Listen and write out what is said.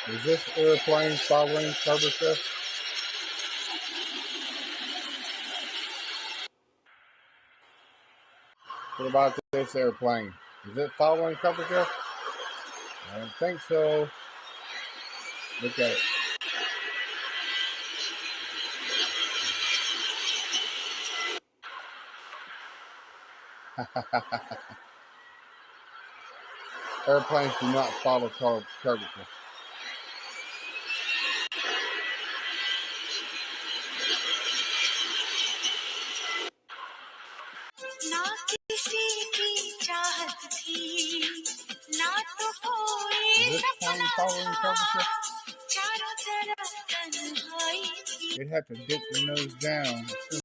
Is this airplane following curvature? What about this airplane? Is it following curvature? I don't think so. Look at it. Airplanes do not follow curvature. Is this plane following curvature? It'd have to dip the nose down.